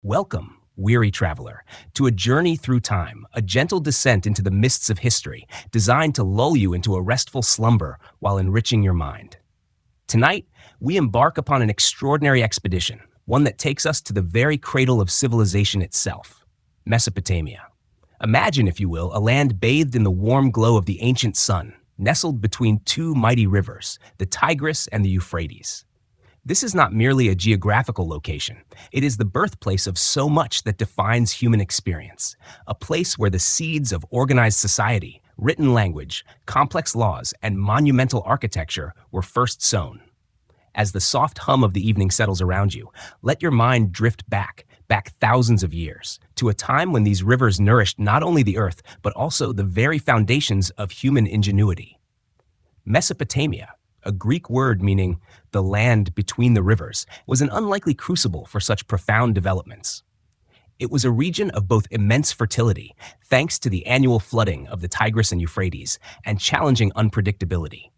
Welcome, weary traveler, to a journey through time, a gentle descent into the mists of history, designed to lull you into a restful slumber while enriching your mind. Tonight, we embark upon an extraordinary expedition, one that takes us to the very cradle of civilization itself, Mesopotamia. Imagine, if you will, a land bathed in the warm glow of the ancient sun, nestled between two mighty rivers, the Tigris and the Euphrates. This is not merely a geographical location. It is the birthplace of so much that defines human experience, a place where the seeds of organized society, written language, complex laws, and monumental architecture were first sown. As the soft hum of the evening settles around you, let your mind drift back thousands of years, to a time when these rivers nourished not only the earth, but also the very foundations of human ingenuity. Mesopotamia, a Greek word meaning the land between the rivers, was an unlikely crucible for such profound developments. It was a region of both immense fertility, thanks to the annual flooding of the Tigris and Euphrates, and challenging unpredictability.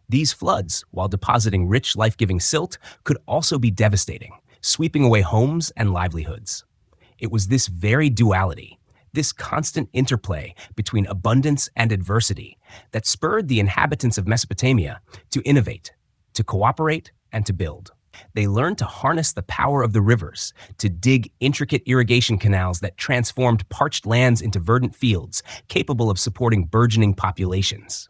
These floods, while depositing rich, life-giving silt, could also be devastating, sweeping away homes and livelihoods. It was this very duality, this constant interplay between abundance and adversity, that spurred the inhabitants of Mesopotamia to innovate, to cooperate, and to build. They learned to harness the power of the rivers, to dig intricate irrigation canals that transformed parched lands into verdant fields, capable of supporting burgeoning populations.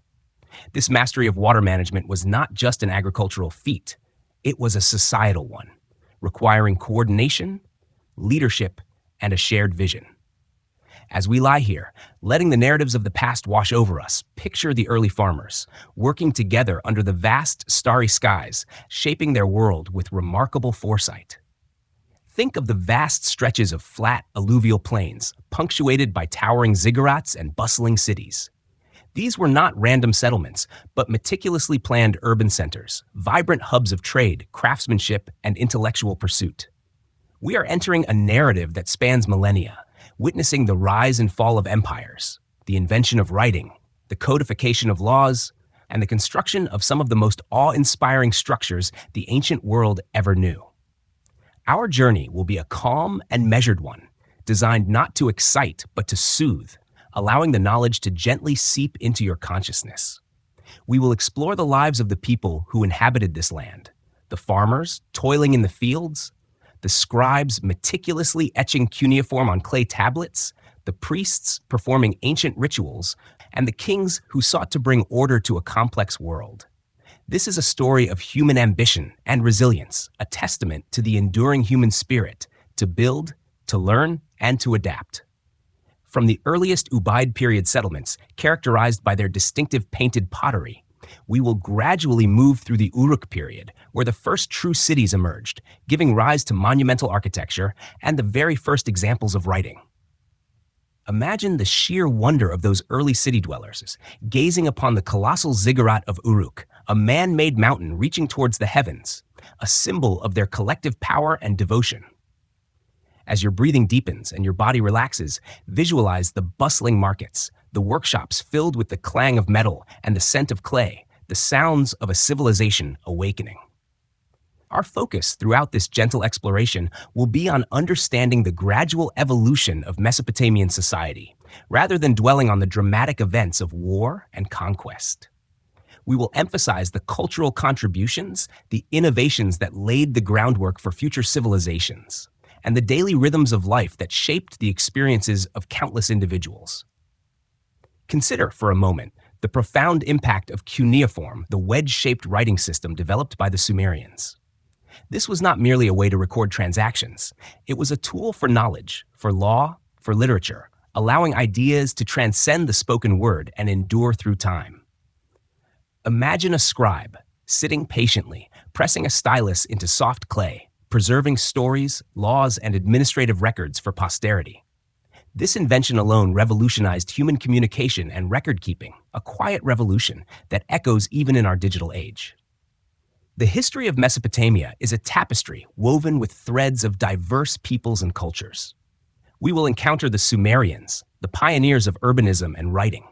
This mastery of water management was not just an agricultural feat, it was a societal one, requiring coordination, leadership, and a shared vision. As we lie here, letting the narratives of the past wash over us, picture the early farmers, working together under the vast, starry skies, shaping their world with remarkable foresight. Think of the vast stretches of flat, alluvial plains, punctuated by towering ziggurats and bustling cities. These were not random settlements, but meticulously planned urban centers, vibrant hubs of trade, craftsmanship, and intellectual pursuit. We are entering a narrative that spans millennia, witnessing the rise and fall of empires, the invention of writing, the codification of laws, and the construction of some of the most awe-inspiring structures the ancient world ever knew. Our journey will be a calm and measured one, designed not to excite but to soothe, allowing the knowledge to gently seep into your consciousness. We will explore the lives of the people who inhabited this land, the farmers toiling in the fields, the scribes meticulously etching cuneiform on clay tablets, the priests performing ancient rituals, and the kings who sought to bring order to a complex world. This is a story of human ambition and resilience, a testament to the enduring human spirit to build, to learn, and to adapt. From the earliest Ubaid period settlements, characterized by their distinctive painted pottery, we will gradually move through the Uruk period, where the first true cities emerged, giving rise to monumental architecture and the very first examples of writing. Imagine the sheer wonder of those early city dwellers, gazing upon the colossal ziggurat of Uruk, a man-made mountain reaching towards the heavens, a symbol of their collective power and devotion. As your breathing deepens and your body relaxes, visualize the bustling markets, the workshops filled with the clang of metal and the scent of clay, the sounds of a civilization awakening. Our focus throughout this gentle exploration will be on understanding the gradual evolution of Mesopotamian society, rather than dwelling on the dramatic events of war and conquest. We will emphasize the cultural contributions, the innovations that laid the groundwork for future civilizations, and the daily rhythms of life that shaped the experiences of countless individuals. Consider for a moment the profound impact of cuneiform, the wedge-shaped writing system developed by the Sumerians. This was not merely a way to record transactions. It was a tool for knowledge, for law, for literature, allowing ideas to transcend the spoken word and endure through time. Imagine a scribe sitting patiently, pressing a stylus into soft clay, preserving stories, laws, and administrative records for posterity. This invention alone revolutionized human communication and record-keeping, a quiet revolution that echoes even in our digital age. The history of Mesopotamia is a tapestry woven with threads of diverse peoples and cultures. We will encounter the Sumerians, the pioneers of urbanism and writing,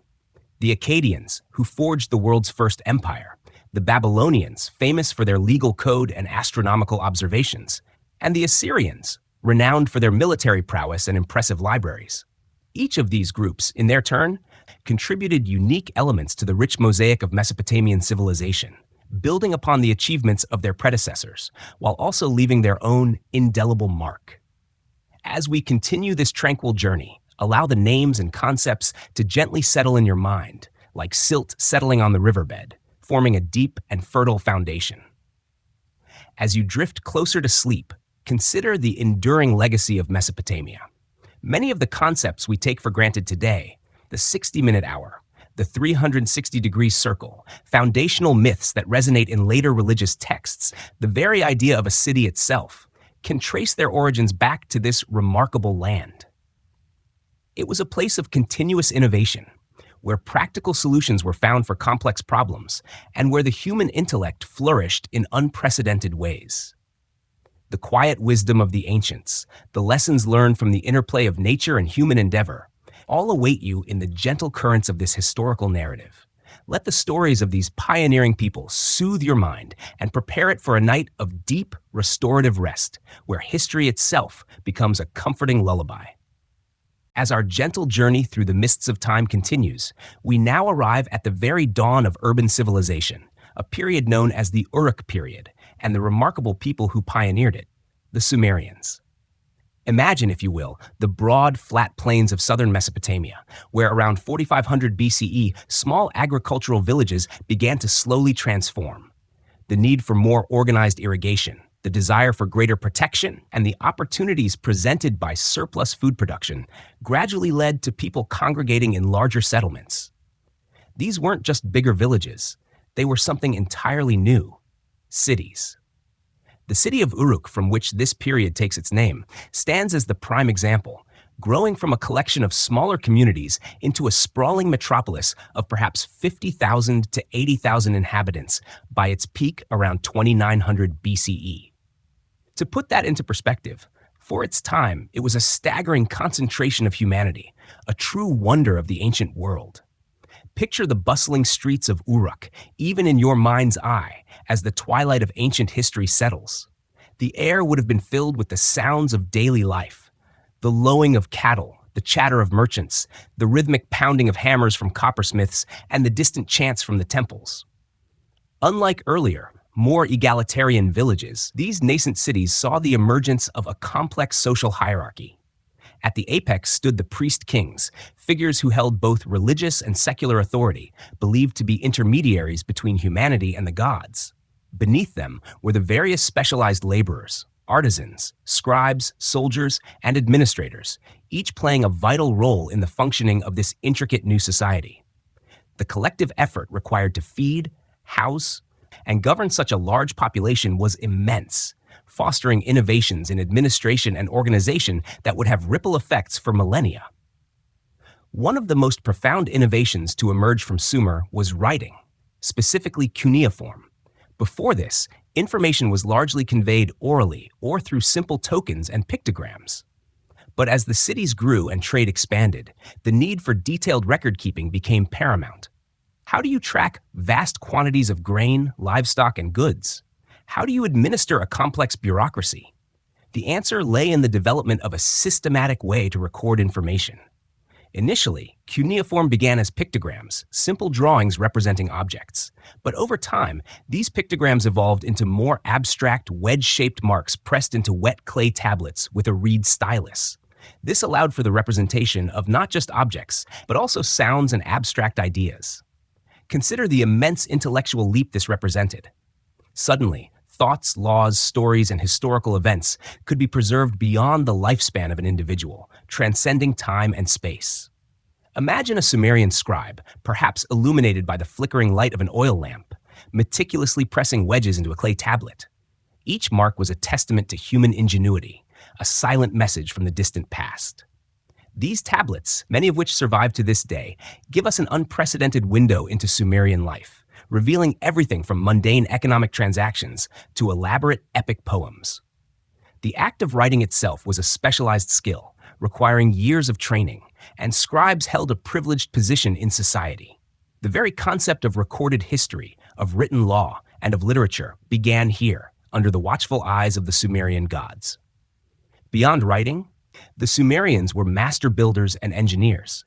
the Akkadians, who forged the world's first empire, the Babylonians, famous for their legal code and astronomical observations, and the Assyrians, renowned for their military prowess and impressive libraries. Each of these groups, in their turn, contributed unique elements to the rich mosaic of Mesopotamian civilization, building upon the achievements of their predecessors, while also leaving their own indelible mark. As we continue this tranquil journey, allow the names and concepts to gently settle in your mind, like silt settling on the riverbed, forming a deep and fertile foundation. As you drift closer to sleep, consider the enduring legacy of Mesopotamia. Many of the concepts we take for granted today, the 60-minute hour, the 360-degree circle, foundational myths that resonate in later religious texts, the very idea of a city itself, can trace their origins back to this remarkable land. It was a place of continuous innovation, where practical solutions were found for complex problems, and where the human intellect flourished in unprecedented ways. The quiet wisdom of the ancients, the lessons learned from the interplay of nature and human endeavor, all await you in the gentle currents of this historical narrative. Let the stories of these pioneering people soothe your mind and prepare it for a night of deep, restorative rest, where history itself becomes a comforting lullaby. As our gentle journey through the mists of time continues, we now arrive at the very dawn of urban civilization, a period known as the Uruk period, and the remarkable people who pioneered it, the Sumerians. Imagine, if you will, the broad, flat plains of southern Mesopotamia, where around 4500 BCE, small agricultural villages began to slowly transform. The need for more organized irrigation, the desire for greater protection, and the opportunities presented by surplus food production gradually led to people congregating in larger settlements. These weren't just bigger villages. They were something entirely new: cities. The city of Uruk, from which this period takes its name, stands as the prime example, growing from a collection of smaller communities into a sprawling metropolis of perhaps 50,000 to 80,000 inhabitants by its peak around 2900 BCE. To put that into perspective, for its time, it was a staggering concentration of humanity, a true wonder of the ancient world. Picture the bustling streets of Uruk, even in your mind's eye, as the twilight of ancient history settles. The air would have been filled with the sounds of daily life, the lowing of cattle, the chatter of merchants, the rhythmic pounding of hammers from coppersmiths, and the distant chants from the temples. Unlike earlier, more egalitarian villages, these nascent cities saw the emergence of a complex social hierarchy. At the apex stood the priest kings, figures who held both religious and secular authority, believed to be intermediaries between humanity and the gods. Beneath them were the various specialized laborers, artisans, scribes, soldiers, and administrators, each playing a vital role in the functioning of this intricate new society. The collective effort required to feed, house, and govern such a large population was immense, fostering innovations in administration and organization that would have ripple effects for millennia. One of the most profound innovations to emerge from Sumer was writing, specifically cuneiform. Before this, information was largely conveyed orally or through simple tokens and pictograms. But as the cities grew and trade expanded, the need for detailed record-keeping became paramount. How do you track vast quantities of grain, livestock, and goods? How do you administer a complex bureaucracy? The answer lay in the development of a systematic way to record information. Initially, cuneiform began as pictograms, simple drawings representing objects. But over time, these pictograms evolved into more abstract, wedge-shaped marks pressed into wet clay tablets with a reed stylus. This allowed for the representation of not just objects, but also sounds and abstract ideas. Consider the immense intellectual leap this represented. Suddenly, thoughts, laws, stories, and historical events could be preserved beyond the lifespan of an individual, transcending time and space. Imagine a Sumerian scribe, perhaps illuminated by the flickering light of an oil lamp, meticulously pressing wedges into a clay tablet. Each mark was a testament to human ingenuity, a silent message from the distant past. These tablets, many of which survive to this day, give us an unprecedented window into Sumerian life, revealing everything from mundane economic transactions to elaborate epic poems. The act of writing itself was a specialized skill, requiring years of training, and scribes held a privileged position in society. The very concept of recorded history, of written law, and of literature began here, under the watchful eyes of the Sumerian gods. Beyond writing, the Sumerians were master builders and engineers.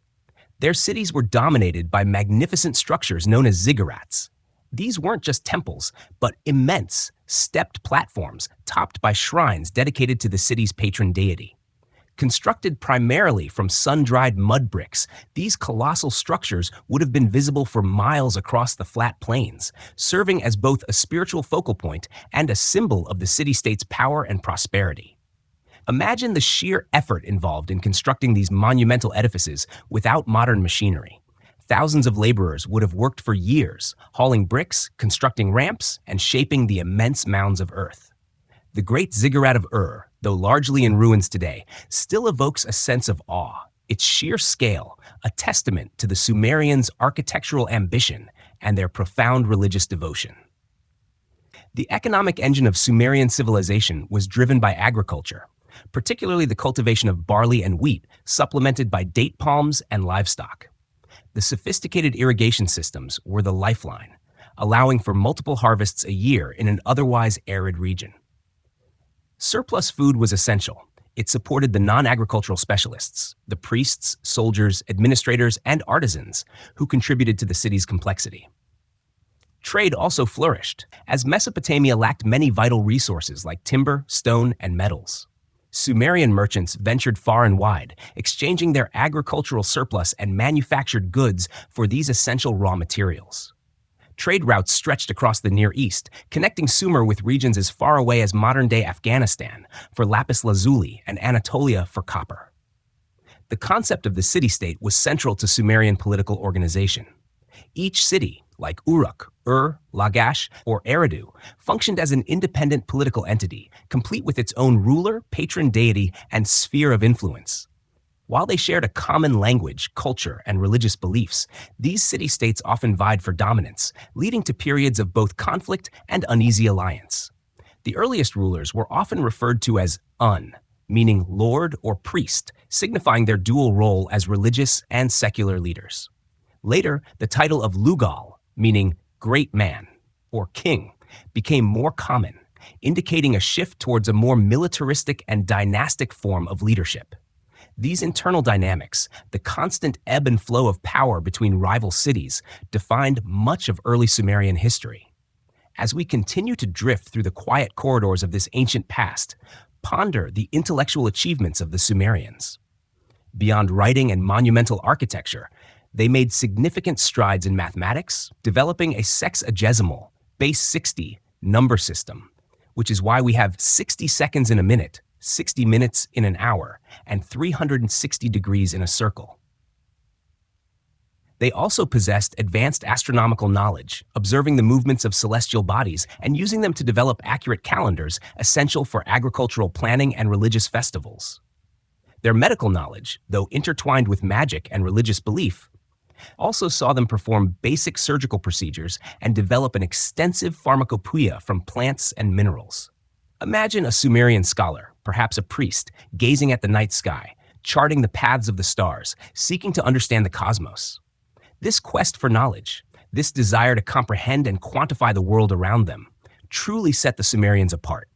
Their cities were dominated by magnificent structures known as ziggurats. These weren't just temples, but immense, stepped platforms topped by shrines dedicated to the city's patron deity. Constructed primarily from sun-dried mud bricks, these colossal structures would have been visible for miles across the flat plains, serving as both a spiritual focal point and a symbol of the city-state's power and prosperity. Imagine the sheer effort involved in constructing these monumental edifices without modern machinery. Thousands of laborers would have worked for years, hauling bricks, constructing ramps, and shaping the immense mounds of earth. The great ziggurat of Ur, though largely in ruins today, still evokes a sense of awe, its sheer scale, a testament to the Sumerians' architectural ambition and their profound religious devotion. The economic engine of Sumerian civilization was driven by agriculture, particularly the cultivation of barley and wheat, supplemented by date palms and livestock. The sophisticated irrigation systems were the lifeline, allowing for multiple harvests a year in an otherwise arid region. Surplus food was essential. It supported the non-agricultural specialists, the priests, soldiers, administrators, and artisans who contributed to the city's complexity. Trade also flourished, as Mesopotamia lacked many vital resources like timber, stone, and metals. Sumerian merchants ventured far and wide, exchanging their agricultural surplus and manufactured goods for these essential raw materials. Trade routes stretched across the Near East, connecting Sumer with regions as far away as modern-day Afghanistan for lapis lazuli and Anatolia for copper. The concept of the city-state was central to Sumerian political organization. Each city, like Uruk, Ur, Lagash, or Eridu, functioned as an independent political entity, complete with its own ruler, patron deity, and sphere of influence. While they shared a common language, culture, and religious beliefs, these city-states often vied for dominance, leading to periods of both conflict and uneasy alliance. The earliest rulers were often referred to as Un, meaning lord or priest, signifying their dual role as religious and secular leaders. Later, the title of Lugal, meaning great man or king, became more common, indicating a shift towards a more militaristic and dynastic form of leadership. These internal dynamics, the constant ebb and flow of power between rival cities, defined much of early Sumerian history. As we continue to drift through the quiet corridors of this ancient past, ponder the intellectual achievements of the Sumerians. Beyond writing and monumental architecture, they made significant strides in mathematics, developing a sexagesimal, base 60, number system, which is why we have 60 seconds in a minute, 60 minutes in an hour, and 360 degrees in a circle. They also possessed advanced astronomical knowledge, observing the movements of celestial bodies and using them to develop accurate calendars essential for agricultural planning and religious festivals. Their medical knowledge, though intertwined with magic and religious belief, also saw them perform basic surgical procedures and develop an extensive pharmacopoeia from plants and minerals. Imagine a Sumerian scholar, perhaps a priest, gazing at the night sky, charting the paths of the stars, seeking to understand the cosmos. This quest for knowledge, this desire to comprehend and quantify the world around them, truly set the Sumerians apart.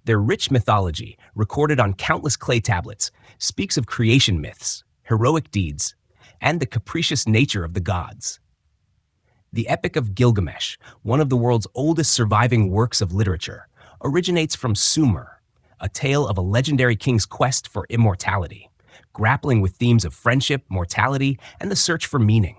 Their rich mythology, recorded on countless clay tablets, speaks of creation myths, heroic deeds, and the capricious nature of the gods. The Epic of Gilgamesh, one of the world's oldest surviving works of literature, originates from Sumer, a tale of a legendary king's quest for immortality, grappling with themes of friendship, mortality, and the search for meaning.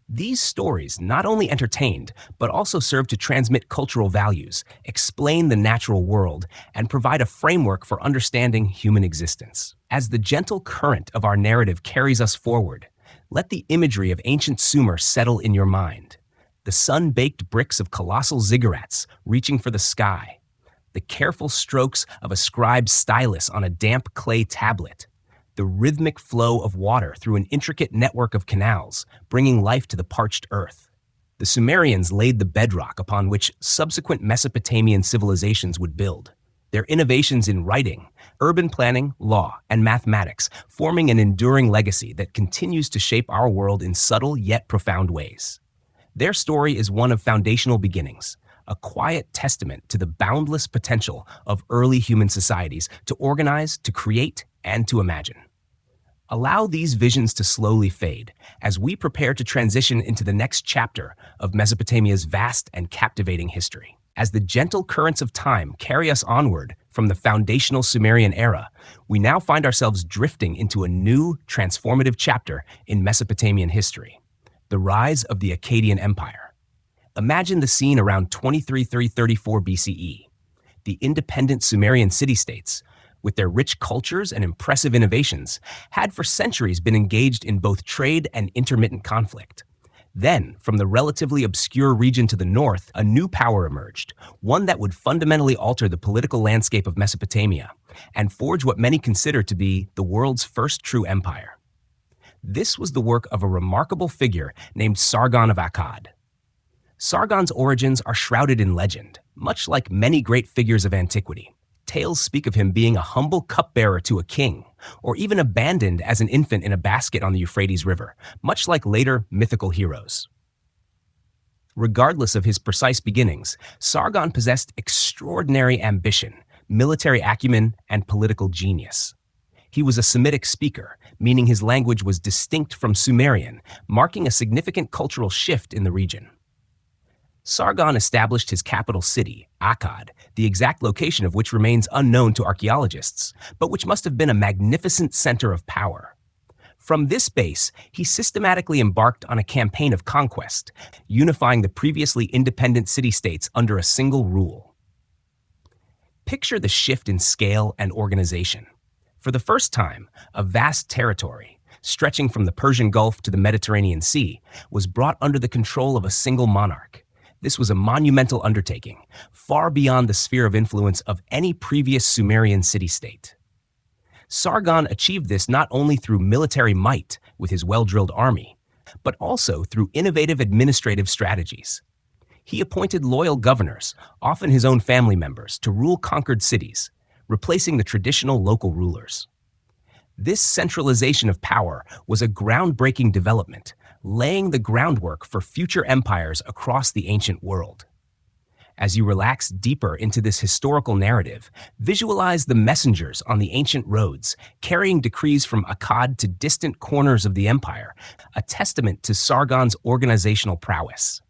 These stories not only entertained, but also served to transmit cultural values, explain the natural world, and provide a framework for understanding human existence. As the gentle current of our narrative carries us forward, let the imagery of ancient Sumer settle in your mind. The sun-baked bricks of colossal ziggurats reaching for the sky, the careful strokes of a scribe's stylus on a damp clay tablet, the rhythmic flow of water through an intricate network of canals, bringing life to the parched earth. The Sumerians laid the bedrock upon which subsequent Mesopotamian civilizations would build. Their innovations in writing, urban planning, law, and mathematics forming an enduring legacy that continues to shape our world in subtle yet profound ways. Their story is one of foundational beginnings, a quiet testament to the boundless potential of early human societies to organize, to create, and to imagine. Allow these visions to slowly fade as we prepare to transition into the next chapter of Mesopotamia's vast and captivating history. As the gentle currents of time carry us onward from the foundational Sumerian era, we now find ourselves drifting into a new, transformative chapter in Mesopotamian history, the rise of the Akkadian Empire. Imagine the scene around 2334 BCE. The independent Sumerian city-states, with their rich cultures and impressive innovations, had for centuries been engaged in both trade and intermittent conflict. Then, from the relatively obscure region to the north, a new power emerged, one that would fundamentally alter the political landscape of Mesopotamia and forge what many consider to be the world's first true empire. This was the work of a remarkable figure named Sargon of Akkad. Sargon's origins are shrouded in legend, much like many great figures of antiquity. Tales speak of him being a humble cupbearer to a king, or even abandoned as an infant in a basket on the Euphrates River, much like later mythical heroes. Regardless of his precise beginnings, Sargon possessed extraordinary ambition, military acumen, and political genius. He was a Semitic speaker, meaning his language was distinct from Sumerian, marking a significant cultural shift in the region. Sargon established his capital city, Akkad, the exact location of which remains unknown to archaeologists, but which must have been a magnificent center of power. From this base, he systematically embarked on a campaign of conquest, unifying the previously independent city-states under a single rule. Picture the shift in scale and organization. For the first time, a vast territory, stretching from the Persian Gulf to the Mediterranean Sea, was brought under the control of a single monarch. This was a monumental undertaking, far beyond the sphere of influence of any previous Sumerian city-state. Sargon achieved this not only through military might with his well-drilled army, but also through innovative administrative strategies. He appointed loyal governors, often his own family members, to rule conquered cities, replacing the traditional local rulers. This centralization of power was a groundbreaking development, laying the groundwork for future empires across the ancient world. As you relax deeper into this historical narrative, visualize the messengers on the ancient roads, carrying decrees from Akkad to distant corners of the empire, a testament to Sargon's organizational prowess.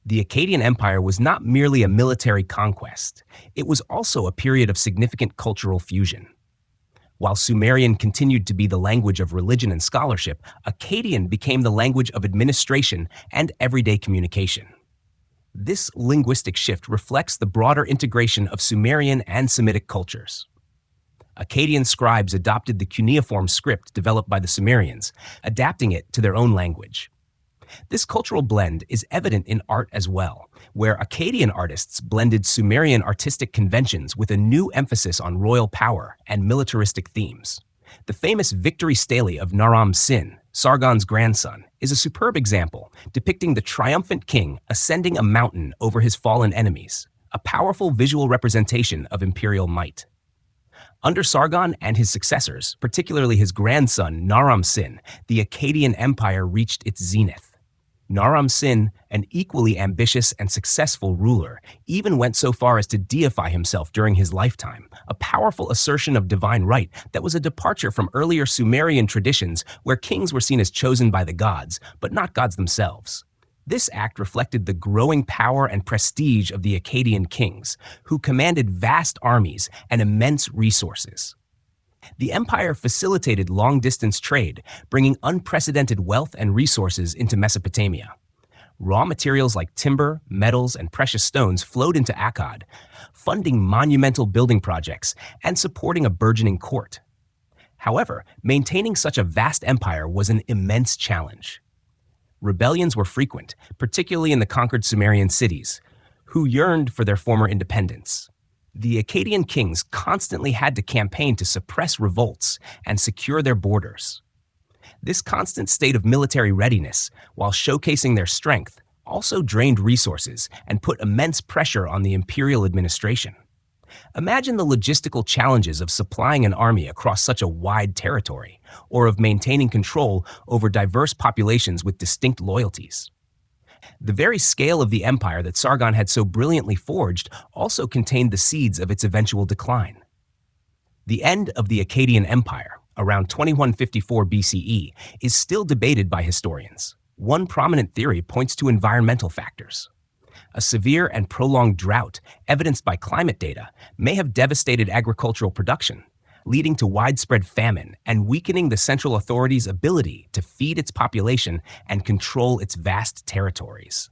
The Akkadian Empire was not merely a military conquest, it was also a period of significant cultural fusion. While Sumerian continued to be the language of religion and scholarship, Akkadian became the language of administration and everyday communication. This linguistic shift reflects the broader integration of Sumerian and Semitic cultures. Akkadian scribes adopted the cuneiform script developed by the Sumerians, adapting it to their own language. This cultural blend is evident in art as well, where Akkadian artists blended Sumerian artistic conventions with a new emphasis on royal power and militaristic themes. The famous victory stele of Naram-Sin, Sargon's grandson, is a superb example, depicting the triumphant king ascending a mountain over his fallen enemies, a powerful visual representation of imperial might. Under Sargon and his successors, particularly his grandson Naram-Sin, the Akkadian Empire reached its zenith. Naram-Sin, an equally ambitious and successful ruler, even went so far as to deify himself during his lifetime, a powerful assertion of divine right that was a departure from earlier Sumerian traditions where kings were seen as chosen by the gods, but not gods themselves. This act reflected the growing power and prestige of the Akkadian kings, who commanded vast armies and immense resources. The empire facilitated long-distance trade, bringing unprecedented wealth and resources into Mesopotamia. Raw materials like timber, metals, and precious stones flowed into Akkad, funding monumental building projects and supporting a burgeoning court. However, maintaining such a vast empire was an immense challenge. Rebellions were frequent, particularly in the conquered Sumerian cities, who yearned for their former independence. The Akkadian kings constantly had to campaign to suppress revolts and secure their borders. This constant state of military readiness, while showcasing their strength, also drained resources and put immense pressure on the imperial administration. Imagine the logistical challenges of supplying an army across such a wide territory, or of maintaining control over diverse populations with distinct loyalties. The very scale of the empire that Sargon had so brilliantly forged also contained the seeds of its eventual decline. The end of the Akkadian Empire, around 2154 BCE, is still debated by historians. One prominent theory points to environmental factors. A severe and prolonged drought, evidenced by climate data, may have devastated agricultural production, leading to widespread famine and weakening the central authority's ability to feed its population and control its vast territories.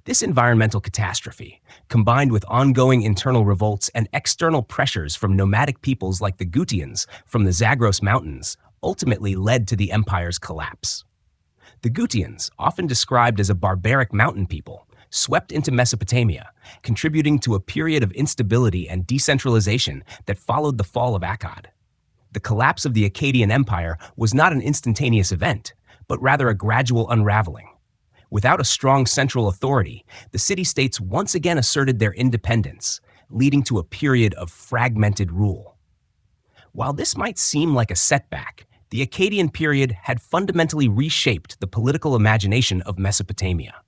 This environmental catastrophe, combined with ongoing internal revolts and external pressures from nomadic peoples like the Gutians from the Zagros Mountains, ultimately led to the empire's collapse. The Gutians, often described as a barbaric mountain people, swept into Mesopotamia, contributing to a period of instability and decentralization that followed the fall of Akkad. The collapse of the Akkadian Empire was not an instantaneous event, but rather a gradual unraveling. Without a strong central authority, the city-states once again asserted their independence, leading to a period of fragmented rule. While this might seem like a setback, the Akkadian period had fundamentally reshaped the political imagination of Mesopotamia.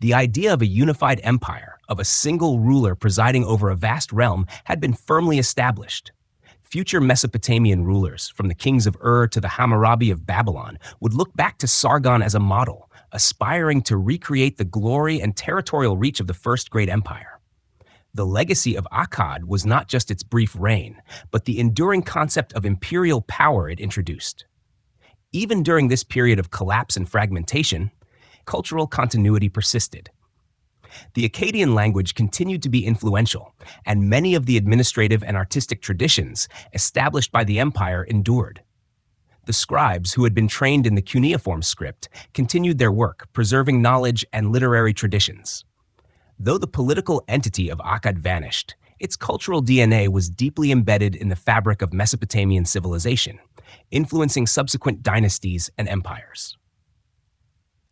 The idea of a unified empire, of a single ruler presiding over a vast realm, had been firmly established. Future Mesopotamian rulers, from the kings of Ur to the Hammurabi of Babylon, would look back to Sargon as a model, aspiring to recreate the glory and territorial reach of the first great empire. The legacy of Akkad was not just its brief reign, but the enduring concept of imperial power it introduced. Even during this period of collapse and fragmentation, cultural continuity persisted. The Akkadian language continued to be influential, and many of the administrative and artistic traditions established by the empire endured. The scribes, who had been trained in the cuneiform script, continued their work, preserving knowledge and literary traditions. Though the political entity of Akkad vanished, its cultural DNA was deeply embedded in the fabric of Mesopotamian civilization, influencing subsequent dynasties and empires.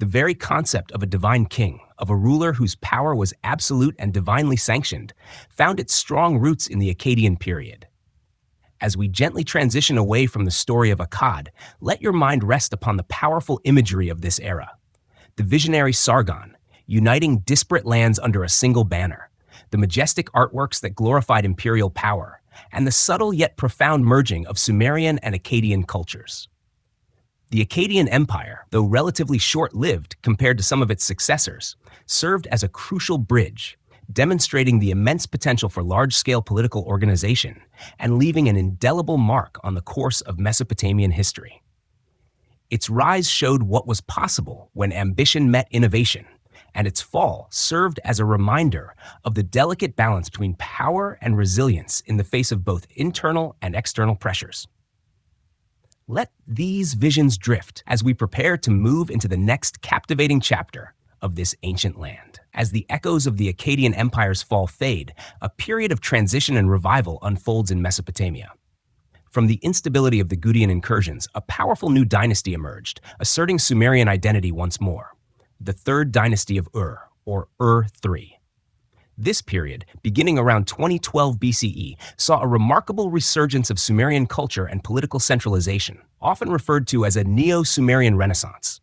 The very concept of a divine king, of a ruler whose power was absolute and divinely sanctioned, found its strong roots in the Akkadian period. As we gently transition away from the story of Akkad, let your mind rest upon the powerful imagery of this era. The visionary Sargon, uniting disparate lands under a single banner, the majestic artworks that glorified imperial power, and the subtle yet profound merging of Sumerian and Akkadian cultures. The Akkadian Empire, though relatively short-lived compared to some of its successors, served as a crucial bridge, demonstrating the immense potential for large-scale political organization and leaving an indelible mark on the course of Mesopotamian history. Its rise showed what was possible when ambition met innovation, and its fall served as a reminder of the delicate balance between power and resilience in the face of both internal and external pressures. Let these visions drift as we prepare to move into the next captivating chapter of this ancient land. As the echoes of the Akkadian Empire's fall fade, a period of transition and revival unfolds in Mesopotamia. From the instability of the Gutian incursions, a powerful new dynasty emerged, asserting Sumerian identity once more. The Third Dynasty of Ur, or Ur III. This period, beginning around 2012 BCE, saw a remarkable resurgence of Sumerian culture and political centralization, often referred to as a Neo-Sumerian Renaissance.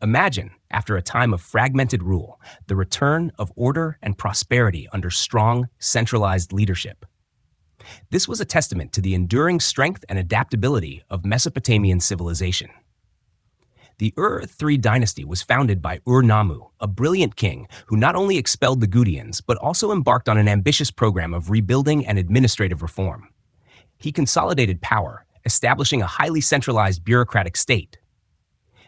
Imagine, after a time of fragmented rule, the return of order and prosperity under strong, centralized leadership. This was a testament to the enduring strength and adaptability of Mesopotamian civilization. The Ur III dynasty was founded by Ur-Nammu, a brilliant king who not only expelled the Gutians, but also embarked on an ambitious program of rebuilding and administrative reform. He consolidated power, establishing a highly centralized bureaucratic state.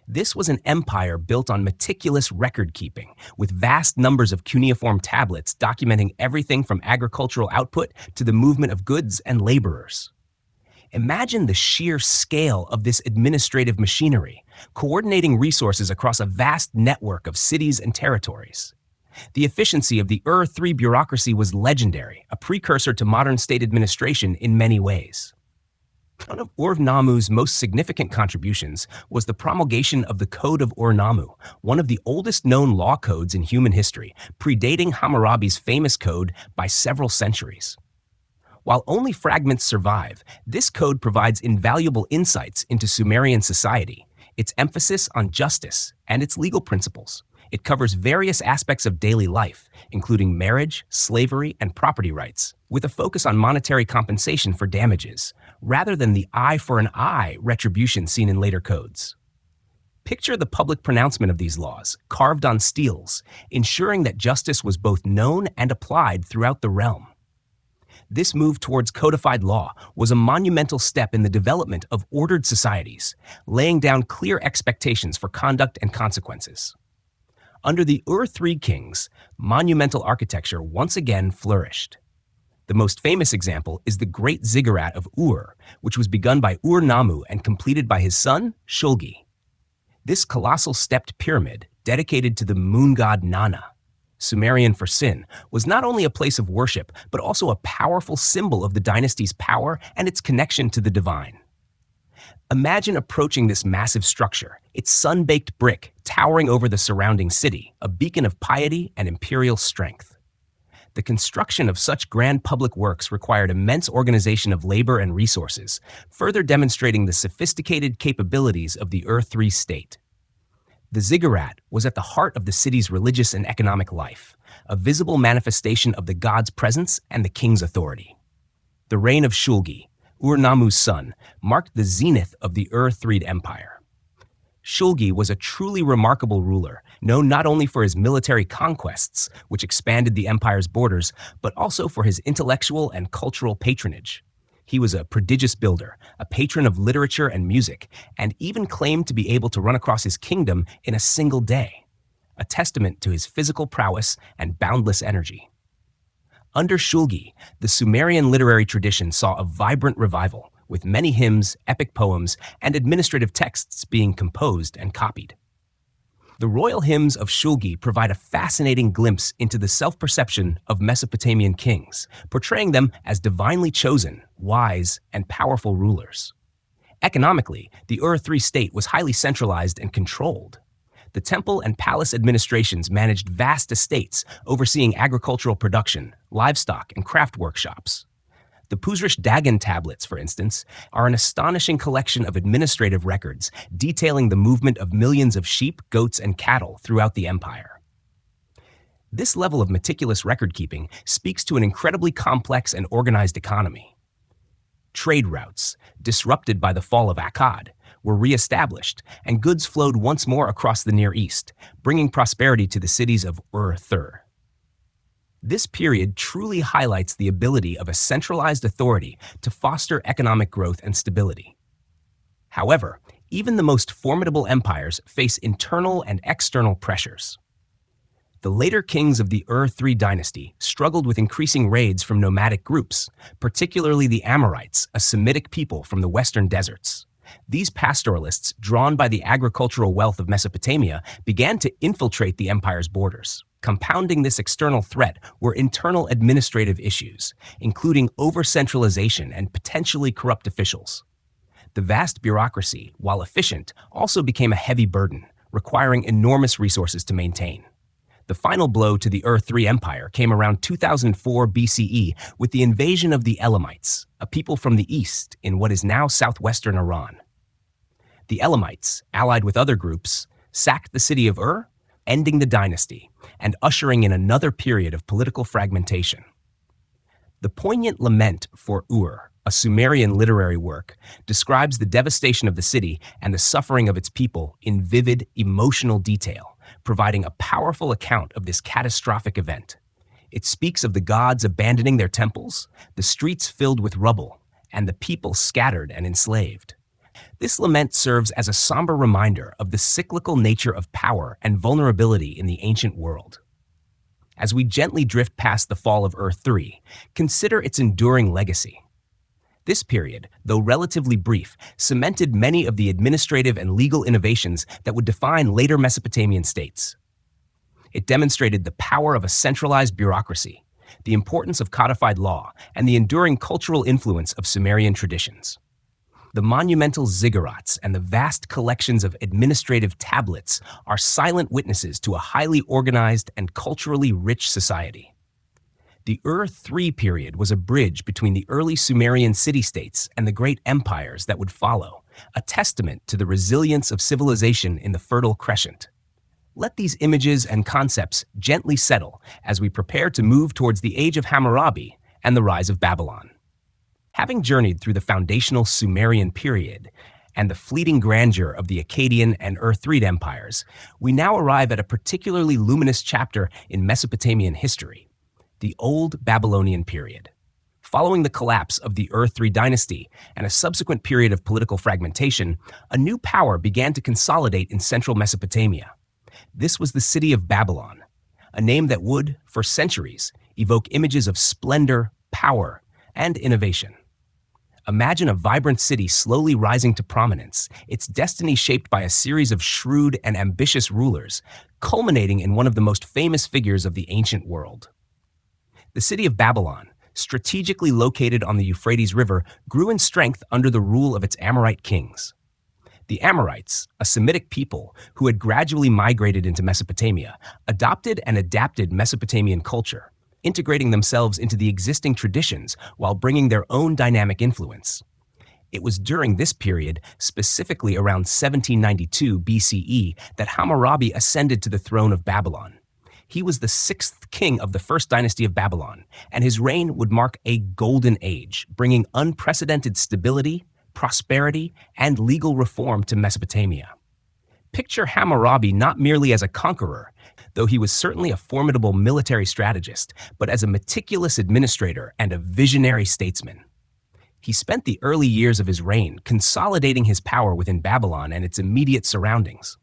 This was an empire built on meticulous record-keeping, with vast numbers of cuneiform tablets documenting everything from agricultural output to the movement of goods and laborers. Imagine the sheer scale of this administrative machinery, coordinating resources across a vast network of cities and territories. The efficiency of the Ur III bureaucracy was legendary, a precursor to modern state administration in many ways. One of Ur-Nammu's most significant contributions was the promulgation of the Code of Ur-Nammu, one of the oldest known law codes in human history, predating Hammurabi's famous code by several centuries. While only fragments survive, this code provides invaluable insights into Sumerian society, its emphasis on justice, and its legal principles. It covers various aspects of daily life, including marriage, slavery, and property rights, with a focus on monetary compensation for damages, rather than the eye for an eye retribution seen in later codes. Picture the public pronouncement of these laws, carved on steels, ensuring that justice was both known and applied throughout the realm. This move towards codified law was a monumental step in the development of ordered societies, laying down clear expectations for conduct and consequences. Under the Ur-III kings, monumental architecture once again flourished. The most famous example is the Great Ziggurat of Ur, which was begun by Ur-Nammu and completed by his son, Shulgi. This colossal stepped pyramid, dedicated to the moon god Nana, Sumerian for sin, was not only a place of worship, but also a powerful symbol of the dynasty's power and its connection to the divine. Imagine approaching this massive structure, its sun-baked brick towering over the surrounding city, a beacon of piety and imperial strength. The construction of such grand public works required immense organization of labor and resources, further demonstrating the sophisticated capabilities of the Ur-III state. The ziggurat was at the heart of the city's religious and economic life, a visible manifestation of the god's presence and the king's authority. The reign of Shulgi, Ur-Nammu's son, marked the zenith of the Ur-III Empire. Shulgi was a truly remarkable ruler, known not only for his military conquests, which expanded the empire's borders, but also for his intellectual and cultural patronage. He was a prodigious builder, a patron of literature and music, and even claimed to be able to run across his kingdom in a single day, a testament to his physical prowess and boundless energy. Under Shulgi, the Sumerian literary tradition saw a vibrant revival, with many hymns, epic poems, and administrative texts being composed and copied. The royal hymns of Shulgi provide a fascinating glimpse into the self-perception of Mesopotamian kings, portraying them as divinely chosen, wise, and powerful rulers. Economically, the Ur-III state was highly centralized and controlled. The temple and palace administrations managed vast estates, overseeing agricultural production, livestock, and craft workshops. The Pusrish Dagon tablets, for instance, are an astonishing collection of administrative records detailing the movement of millions of sheep, goats, and cattle throughout the empire. This level of meticulous record-keeping speaks to an incredibly complex and organized economy. Trade routes, disrupted by the fall of Akkad, were re-established, and goods flowed once more across the Near East, bringing prosperity to the cities of Ur-Thur. This period truly highlights the ability of a centralized authority to foster economic growth and stability. However, even the most formidable empires face internal and external pressures. The later kings of the Ur-III dynasty struggled with increasing raids from nomadic groups, particularly the Amorites, a Semitic people from the western deserts. These pastoralists, drawn by the agricultural wealth of Mesopotamia, began to infiltrate the empire's borders. Compounding this external threat were internal administrative issues, including over-centralization and potentially corrupt officials. The vast bureaucracy, while efficient, also became a heavy burden, requiring enormous resources to maintain. The final blow to the Ur-III Empire came around 2004 BCE with the invasion of the Elamites, a people from the east in what is now southwestern Iran. The Elamites, allied with other groups, sacked the city of Ur, ending the dynasty and ushering in another period of political fragmentation. The poignant lament for Ur, a Sumerian literary work, describes the devastation of the city and the suffering of its people in vivid, emotional detail, providing a powerful account of this catastrophic event. It speaks of the gods abandoning their temples, the streets filled with rubble, and the people scattered and enslaved. This lament serves as a somber reminder of the cyclical nature of power and vulnerability in the ancient world. As we gently drift past the fall of Ur-III, consider its enduring legacy. This period, though relatively brief, cemented many of the administrative and legal innovations that would define later Mesopotamian states. It demonstrated the power of a centralized bureaucracy, the importance of codified law, and the enduring cultural influence of Sumerian traditions. The monumental ziggurats and the vast collections of administrative tablets are silent witnesses to a highly organized and culturally rich society. The Ur-3 period was a bridge between the early Sumerian city-states and the great empires that would follow, a testament to the resilience of civilization in the Fertile Crescent. Let these images and concepts gently settle as we prepare to move towards the age of Hammurabi and the rise of Babylon. Having journeyed through the foundational Sumerian period and the fleeting grandeur of the Akkadian and Ur-3 empires, we now arrive at a particularly luminous chapter in Mesopotamian history, the Old Babylonian period. Following the collapse of the Ur-3 dynasty and a subsequent period of political fragmentation, a new power began to consolidate in central Mesopotamia. This was the city of Babylon, a name that would, for centuries, evoke images of splendor, power, and innovation. Imagine a vibrant city slowly rising to prominence, its destiny shaped by a series of shrewd and ambitious rulers, culminating in one of the most famous figures of the ancient world. The city of Babylon, strategically located on the Euphrates River, grew in strength under the rule of its Amorite kings. The Amorites, a Semitic people who had gradually migrated into Mesopotamia, adopted and adapted Mesopotamian culture, integrating themselves into the existing traditions while bringing their own dynamic influence. It was during this period, specifically around 1792 BCE, that Hammurabi ascended to the throne of Babylon. He was the sixth king of the first dynasty of Babylon, and his reign would mark a golden age, bringing unprecedented stability, prosperity, and legal reform to Mesopotamia. Picture Hammurabi not merely as a conqueror, though he was certainly a formidable military strategist, but as a meticulous administrator and a visionary statesman. He spent the early years of his reign consolidating his power within Babylon and its immediate surroundings.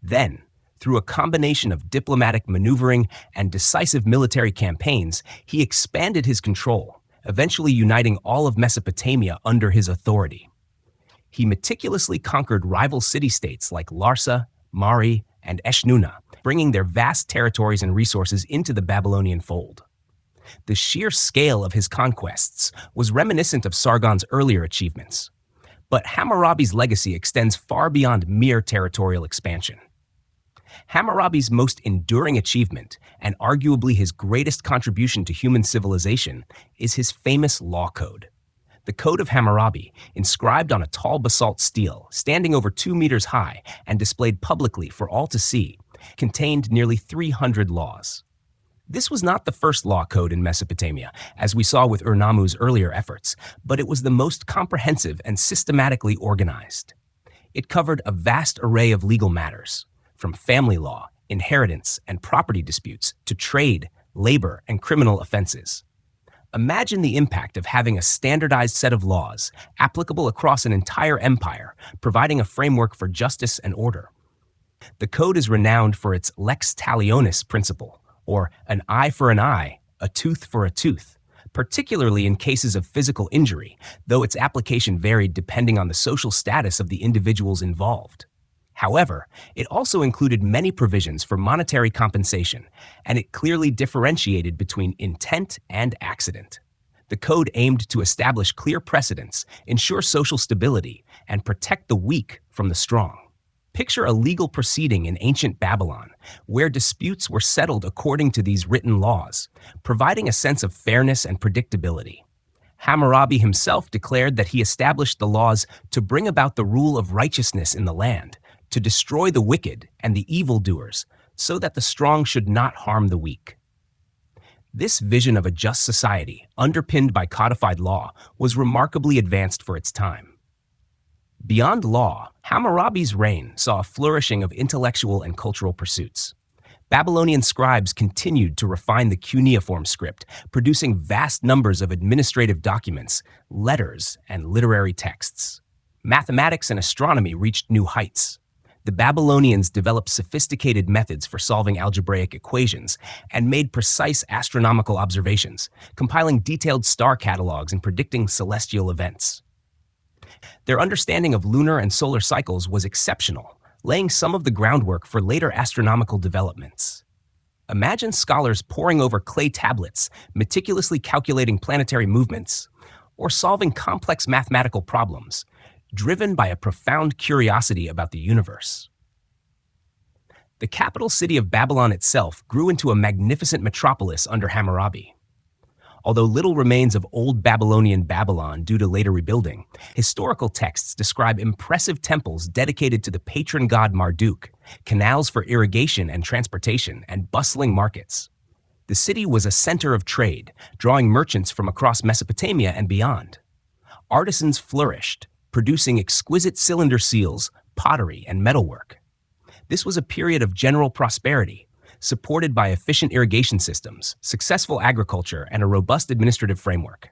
Then, through a combination of diplomatic maneuvering and decisive military campaigns, he expanded his control, eventually uniting all of Mesopotamia under his authority. He meticulously conquered rival city-states like Larsa, Mari, and Eshnunna, bringing their vast territories and resources into the Babylonian fold. The sheer scale of his conquests was reminiscent of Sargon's earlier achievements. But Hammurabi's legacy extends far beyond mere territorial expansion. Hammurabi's most enduring achievement, and arguably his greatest contribution to human civilization, is his famous law code. The Code of Hammurabi, inscribed on a tall basalt stele, standing over 2 meters high and displayed publicly for all to see, contained nearly 300 laws. This was not the first law code in Mesopotamia, as we saw with Ur-Nammu's earlier efforts, but it was the most comprehensive and systematically organized. It covered a vast array of legal matters, from family law, inheritance, and property disputes to trade, labor, and criminal offenses. Imagine the impact of having a standardized set of laws applicable across an entire empire, providing a framework for justice and order. The code is renowned for its lex talionis principle, or an eye for an eye, a tooth for a tooth, particularly in cases of physical injury, though its application varied depending on the social status of the individuals involved. However, it also included many provisions for monetary compensation, and it clearly differentiated between intent and accident. The code aimed to establish clear precedents, ensure social stability, and protect the weak from the strong. Picture a legal proceeding in ancient Babylon, where disputes were settled according to these written laws, providing a sense of fairness and predictability. Hammurabi himself declared that he established the laws to bring about the rule of righteousness in the land, to destroy the wicked and the evildoers, so that the strong should not harm the weak. This vision of a just society, underpinned by codified law, was remarkably advanced for its time. Beyond law, Hammurabi's reign saw a flourishing of intellectual and cultural pursuits. Babylonian scribes continued to refine the cuneiform script, producing vast numbers of administrative documents, letters, and literary texts. Mathematics and astronomy reached new heights. The Babylonians developed sophisticated methods for solving algebraic equations and made precise astronomical observations, compiling detailed star catalogs and predicting celestial events. Their understanding of lunar and solar cycles was exceptional, laying some of the groundwork for later astronomical developments. Imagine scholars poring over clay tablets, meticulously calculating planetary movements, or solving complex mathematical problems, driven by a profound curiosity about the universe. The capital city of Babylon itself grew into a magnificent metropolis under Hammurabi. Although little remains of old Babylonian Babylon due to later rebuilding, historical texts describe impressive temples dedicated to the patron god Marduk, canals for irrigation and transportation, and bustling markets. The city was a center of trade, drawing merchants from across Mesopotamia and beyond. Artisans flourished, producing exquisite cylinder seals, pottery, and metalwork. This was a period of general prosperity, supported by efficient irrigation systems, successful agriculture, and a robust administrative framework.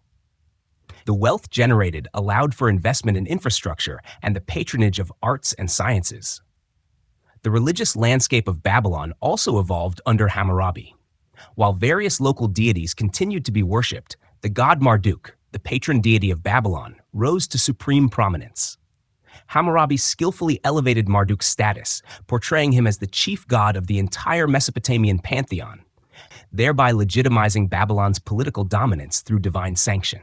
The wealth generated allowed for investment in infrastructure and the patronage of arts and sciences. The religious landscape of Babylon also evolved under Hammurabi. While various local deities continued to be worshipped, the god Marduk, the patron deity of Babylon, rose to supreme prominence. Hammurabi skillfully elevated Marduk's status, portraying him as the chief god of the entire Mesopotamian pantheon, thereby legitimizing Babylon's political dominance through divine sanction.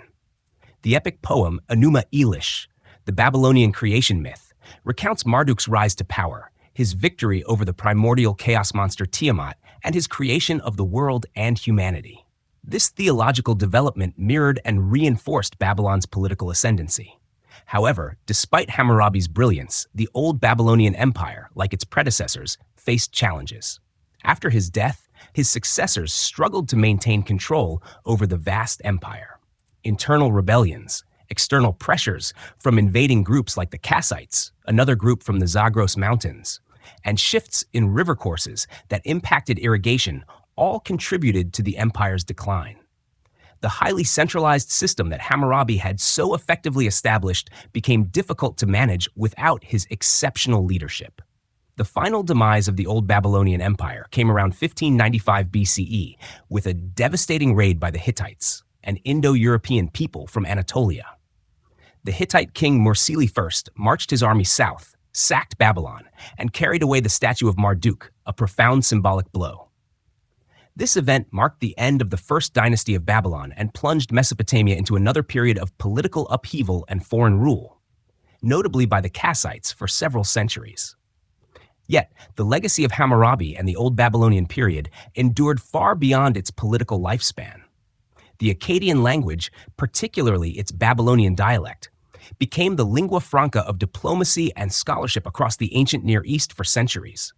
The epic poem Enuma Elish, the Babylonian creation myth, recounts Marduk's rise to power, his victory over the primordial chaos monster Tiamat, and his creation of the world and humanity. This theological development mirrored and reinforced Babylon's political ascendancy. However, despite Hammurabi's brilliance, the old Babylonian Empire, like its predecessors, faced challenges. After his death, his successors struggled to maintain control over the vast empire. Internal rebellions, external pressures from invading groups like the Kassites, another group from the Zagros Mountains, and shifts in river courses that impacted irrigation all contributed to the empire's decline. The highly centralized system that Hammurabi had so effectively established became difficult to manage without his exceptional leadership. The final demise of the Old Babylonian Empire came around 1595 BCE with a devastating raid by the Hittites, an Indo-European people from Anatolia. The Hittite king Mursili I marched his army south, sacked Babylon, and carried away the statue of Marduk, a profound symbolic blow. This event marked the end of the first dynasty of Babylon and plunged Mesopotamia into another period of political upheaval and foreign rule, notably by the Kassites for several centuries. Yet, the legacy of Hammurabi and the Old Babylonian period endured far beyond its political lifespan. The Akkadian language, particularly its Babylonian dialect, became the lingua franca of diplomacy and scholarship across the ancient Near East for centuries.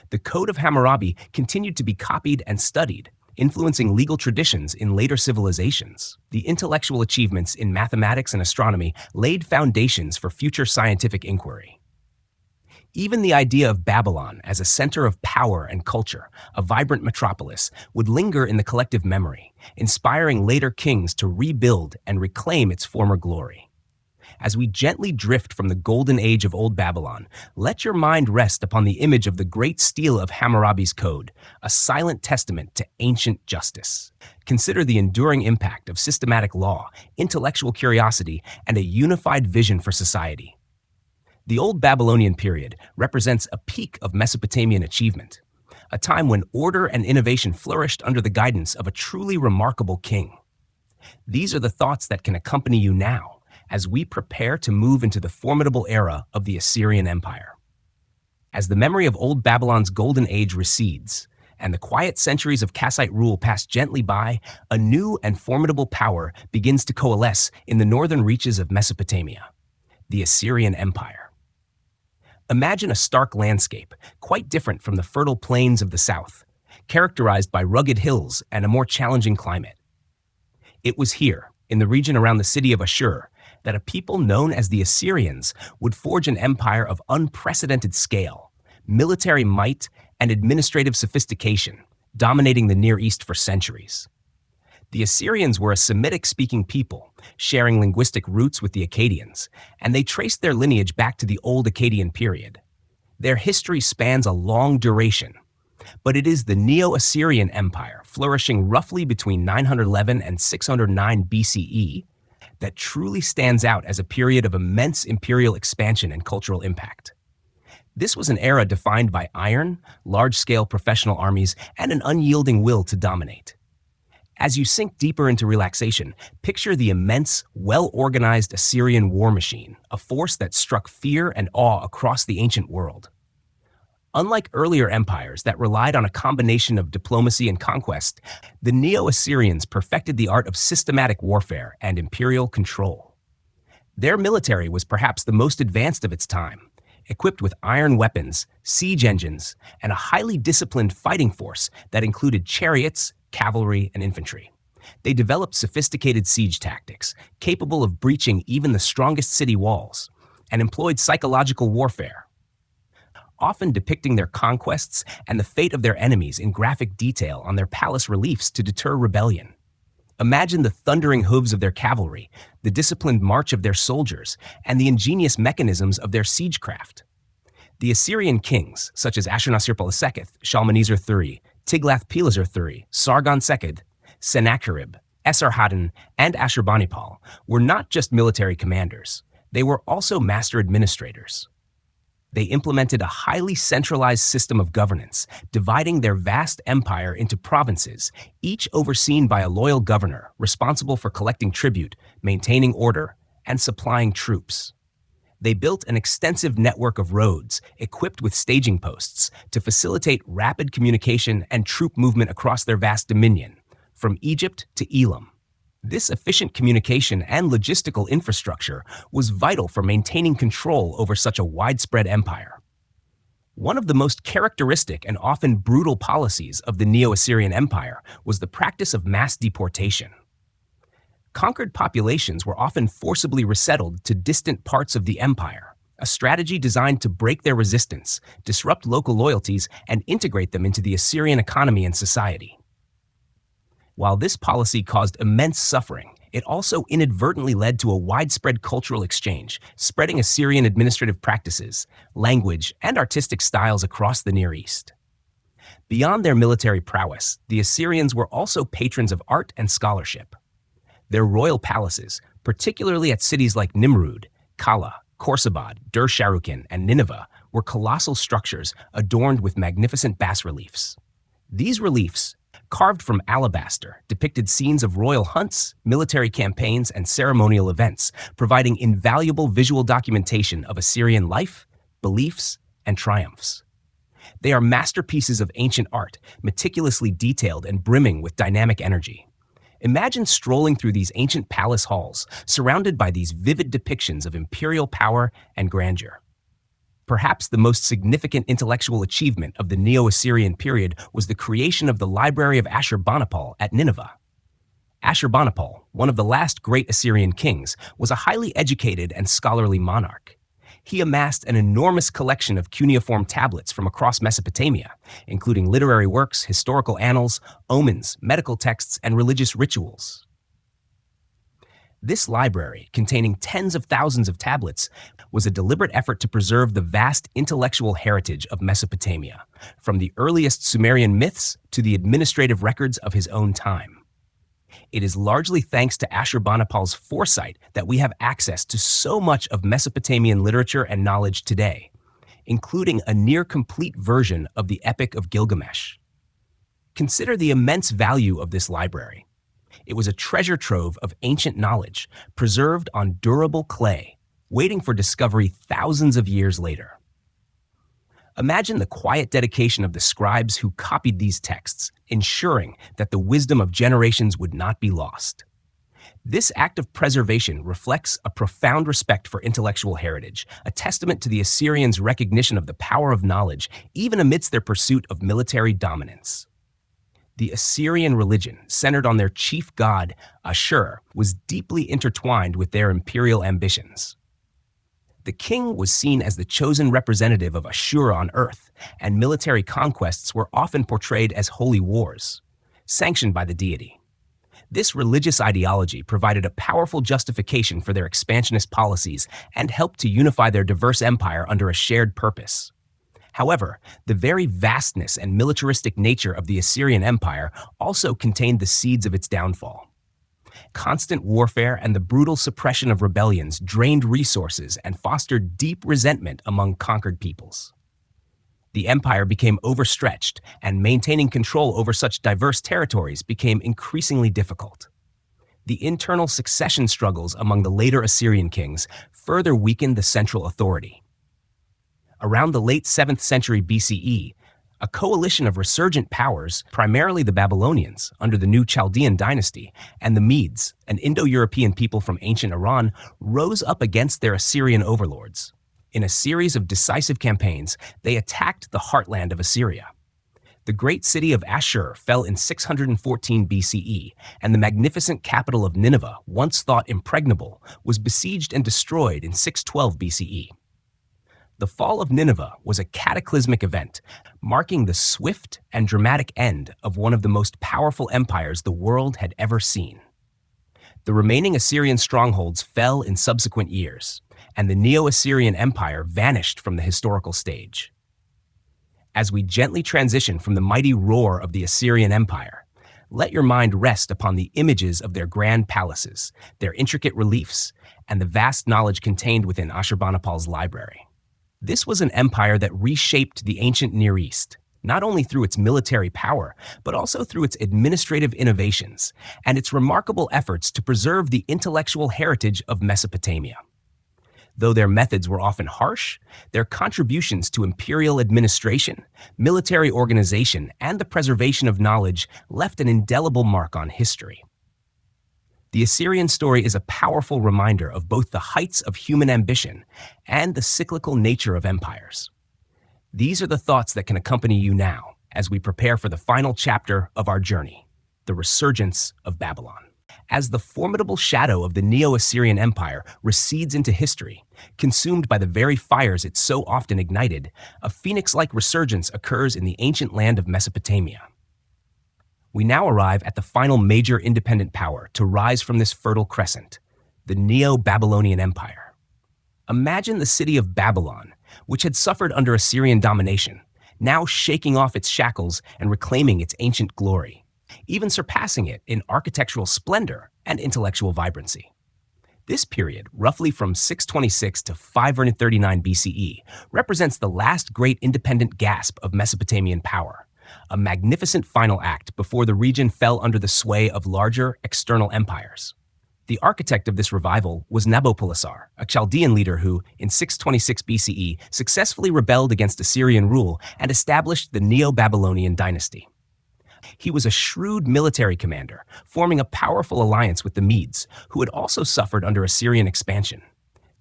The Code of Hammurabi continued to be copied and studied, influencing legal traditions in later civilizations. The intellectual achievements in mathematics and astronomy laid foundations for future scientific inquiry. Even the idea of Babylon as a center of power and culture, a vibrant metropolis, would linger in the collective memory, inspiring later kings to rebuild and reclaim its former glory. As we gently drift from the golden age of Old Babylon, let your mind rest upon the image of the great stele of Hammurabi's code, a silent testament to ancient justice. Consider the enduring impact of systematic law, intellectual curiosity, and a unified vision for society. The Old Babylonian period represents a peak of Mesopotamian achievement, a time when order and innovation flourished under the guidance of a truly remarkable king. These are the thoughts that can accompany you now, as we prepare to move into the formidable era of the Assyrian Empire. As the memory of Old Babylon's golden age recedes, and the quiet centuries of Kassite rule pass gently by, a new and formidable power begins to coalesce in the northern reaches of Mesopotamia, the Assyrian Empire. Imagine a stark landscape, quite different from the fertile plains of the south, characterized by rugged hills and a more challenging climate. It was here, in the region around the city of Ashur, that a people known as the Assyrians would forge an empire of unprecedented scale, military might, and administrative sophistication, dominating the Near East for centuries. The Assyrians were a Semitic-speaking people, sharing linguistic roots with the Akkadians, and they traced their lineage back to the Old Akkadian period. Their history spans a long duration, but it is the Neo-Assyrian Empire, flourishing roughly between 911 and 609 BCE, that truly stands out as a period of immense imperial expansion and cultural impact. This was an era defined by iron, large-scale professional armies, and an unyielding will to dominate. As you sink deeper into relaxation, picture the immense, well-organized Assyrian war machine, a force that struck fear and awe across the ancient world. Unlike earlier empires that relied on a combination of diplomacy and conquest, the Neo-Assyrians perfected the art of systematic warfare and imperial control. Their military was perhaps the most advanced of its time, equipped with iron weapons, siege engines, and a highly disciplined fighting force that included chariots, cavalry, and infantry. They developed sophisticated siege tactics, capable of breaching even the strongest city walls, and employed psychological warfare, often depicting their conquests and the fate of their enemies in graphic detail on their palace reliefs to deter rebellion. Imagine the thundering hooves of their cavalry, the disciplined march of their soldiers, and the ingenious mechanisms of their siegecraft. The Assyrian kings, such as Ashurnasirpal II, Shalmaneser III, Tiglath-Pileser III, Sargon-Second, Sennacherib, Esarhaddon, and Ashurbanipal, were not just military commanders. They were also master administrators. They implemented a highly centralized system of governance, dividing their vast empire into provinces, each overseen by a loyal governor responsible for collecting tribute, maintaining order, and supplying troops. They built an extensive network of roads, equipped with staging posts, to facilitate rapid communication and troop movement across their vast dominion, from Egypt to Elam. This efficient communication and logistical infrastructure was vital for maintaining control over such a widespread empire. One of the most characteristic and often brutal policies of the Neo-Assyrian Empire was the practice of mass deportation. Conquered populations were often forcibly resettled to distant parts of the empire, a strategy designed to break their resistance, disrupt local loyalties, and integrate them into the Assyrian economy and society. While this policy caused immense suffering, it also inadvertently led to a widespread cultural exchange, spreading Assyrian administrative practices, language, and artistic styles across the Near East. Beyond their military prowess, the Assyrians were also patrons of art and scholarship. Their royal palaces, particularly at cities like Nimrud, Kala, Khorsabad, Dur-Sharrukin, and Nineveh, were colossal structures adorned with magnificent bas-reliefs. These reliefs, carved from alabaster, depicted scenes of royal hunts, military campaigns, and ceremonial events, providing invaluable visual documentation of Assyrian life, beliefs, and triumphs. They are masterpieces of ancient art, meticulously detailed and brimming with dynamic energy. Imagine strolling through these ancient palace halls, surrounded by these vivid depictions of imperial power and grandeur. Perhaps the most significant intellectual achievement of the Neo-Assyrian period was the creation of the Library of Ashurbanipal at Nineveh. Ashurbanipal, one of the last great Assyrian kings, was a highly educated and scholarly monarch. He amassed an enormous collection of cuneiform tablets from across Mesopotamia, including literary works, historical annals, omens, medical texts, and religious rituals. This library, containing tens of thousands of tablets, was a deliberate effort to preserve the vast intellectual heritage of Mesopotamia, from the earliest Sumerian myths to the administrative records of his own time. It is largely thanks to Ashurbanipal's foresight that we have access to so much of Mesopotamian literature and knowledge today, including a near-complete version of the Epic of Gilgamesh. Consider the immense value of this library. It was a treasure trove of ancient knowledge, preserved on durable clay, waiting for discovery thousands of years later. Imagine the quiet dedication of the scribes who copied these texts, ensuring that the wisdom of generations would not be lost. This act of preservation reflects a profound respect for intellectual heritage, a testament to the Assyrians' recognition of the power of knowledge, even amidst their pursuit of military dominance. The Assyrian religion, centered on their chief god, Ashur, was deeply intertwined with their imperial ambitions. The king was seen as the chosen representative of Ashur on earth, and military conquests were often portrayed as holy wars, sanctioned by the deity. This religious ideology provided a powerful justification for their expansionist policies and helped to unify their diverse empire under a shared purpose. However, the very vastness and militaristic nature of the Assyrian Empire also contained the seeds of its downfall. Constant warfare and the brutal suppression of rebellions drained resources and fostered deep resentment among conquered peoples. The empire became overstretched, and maintaining control over such diverse territories became increasingly difficult. The internal succession struggles among the later Assyrian kings further weakened the central authority. Around the late 7th century BCE, a coalition of resurgent powers, primarily the Babylonians under the new Chaldean dynasty, and the Medes, an Indo-European people from ancient Iran, rose up against their Assyrian overlords. In a series of decisive campaigns, they attacked the heartland of Assyria. The great city of Ashur fell in 614 BCE, and the magnificent capital of Nineveh, once thought impregnable, was besieged and destroyed in 612 BCE. The fall of Nineveh was a cataclysmic event, marking the swift and dramatic end of one of the most powerful empires the world had ever seen. The remaining Assyrian strongholds fell in subsequent years, and the Neo-Assyrian Empire vanished from the historical stage. As we gently transition from the mighty roar of the Assyrian Empire, let your mind rest upon the images of their grand palaces, their intricate reliefs, and the vast knowledge contained within Ashurbanipal's library. This was an empire that reshaped the ancient Near East, not only through its military power, but also through its administrative innovations and its remarkable efforts to preserve the intellectual heritage of Mesopotamia. Though their methods were often harsh, their contributions to imperial administration, military organization, and the preservation of knowledge left an indelible mark on history. The Assyrian story is a powerful reminder of both the heights of human ambition and the cyclical nature of empires. These are the thoughts that can accompany you now as we prepare for the final chapter of our journey, the resurgence of Babylon. As the formidable shadow of the Neo-Assyrian Empire recedes into history, consumed by the very fires it so often ignited, a phoenix-like resurgence occurs in the ancient land of Mesopotamia. We now arrive at the final major independent power to rise from this fertile crescent, the Neo-Babylonian Empire. Imagine the city of Babylon, which had suffered under Assyrian domination, now shaking off its shackles and reclaiming its ancient glory, even surpassing it in architectural splendor and intellectual vibrancy. This period, roughly from 626 to 539 BCE, represents the last great independent gasp of Mesopotamian power, a magnificent final act before the region fell under the sway of larger external empires. The architect of this revival was Nabopolassar, a Chaldean leader who, in 626 BCE, successfully rebelled against Assyrian rule and established the Neo-Babylonian dynasty. He was a shrewd military commander, forming a powerful alliance with the Medes, who had also suffered under Assyrian expansion.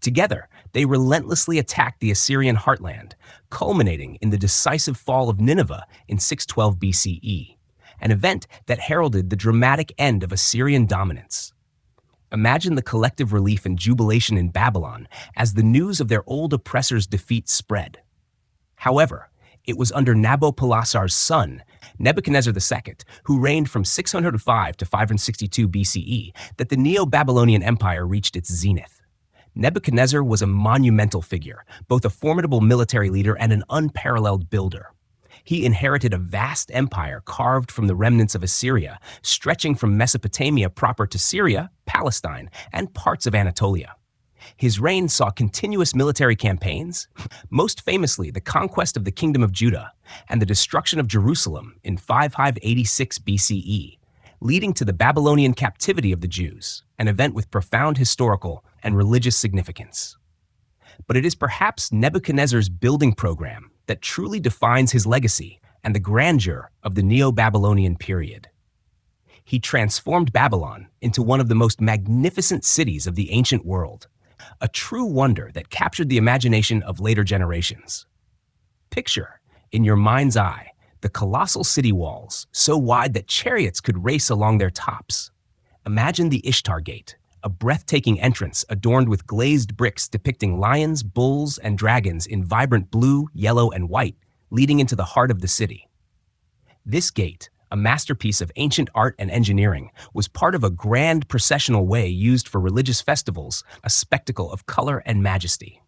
Together, they relentlessly attacked the Assyrian heartland, culminating in the decisive fall of Nineveh in 612 BCE, an event that heralded the dramatic end of Assyrian dominance. Imagine the collective relief and jubilation in Babylon as the news of their old oppressor's defeat spread. However, it was under Nabopolassar's son, Nebuchadnezzar II, who reigned from 605 to 562 BCE, that the Neo-Babylonian Empire reached its zenith. Nebuchadnezzar was a monumental figure, both a formidable military leader and an unparalleled builder. He inherited a vast empire carved from the remnants of Assyria, stretching from Mesopotamia proper to Syria, Palestine, and parts of Anatolia. His reign saw continuous military campaigns, most famously the conquest of the Kingdom of Judah and the destruction of Jerusalem in 586 BCE, leading to the Babylonian captivity of the Jews, an event with profound historical and religious significance. But it is perhaps Nebuchadnezzar's building program that truly defines his legacy and the grandeur of the Neo-Babylonian period. He transformed Babylon into one of the most magnificent cities of the ancient world, a true wonder that captured the imagination of later generations. Picture, in your mind's eye, the colossal city walls, so wide that chariots could race along their tops. Imagine the Ishtar Gate, a breathtaking entrance adorned with glazed bricks depicting lions, bulls, and dragons in vibrant blue, yellow, and white, leading into the heart of the city. This gate, a masterpiece of ancient art and engineering, was part of a grand processional way used for religious festivals, a spectacle of color and majesty.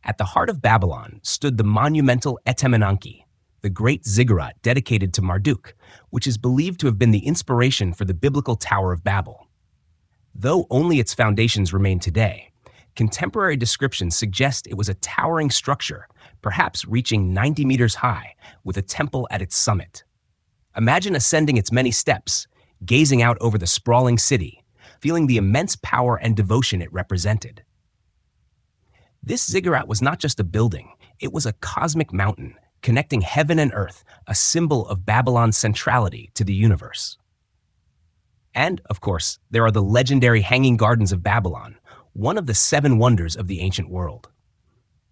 At the heart of Babylon stood the monumental Etemenanki, the great ziggurat dedicated to Marduk, which is believed to have been the inspiration for the biblical Tower of Babel. Though only its foundations remain today, contemporary descriptions suggest it was a towering structure, perhaps reaching 90 meters high, with a temple at its summit. Imagine ascending its many steps, gazing out over the sprawling city, feeling the immense power and devotion it represented. This ziggurat was not just a building, it was a cosmic mountain, connecting heaven and earth, a symbol of Babylon's centrality to the universe. And, of course, there are the legendary Hanging Gardens of Babylon, one of the seven wonders of the ancient world.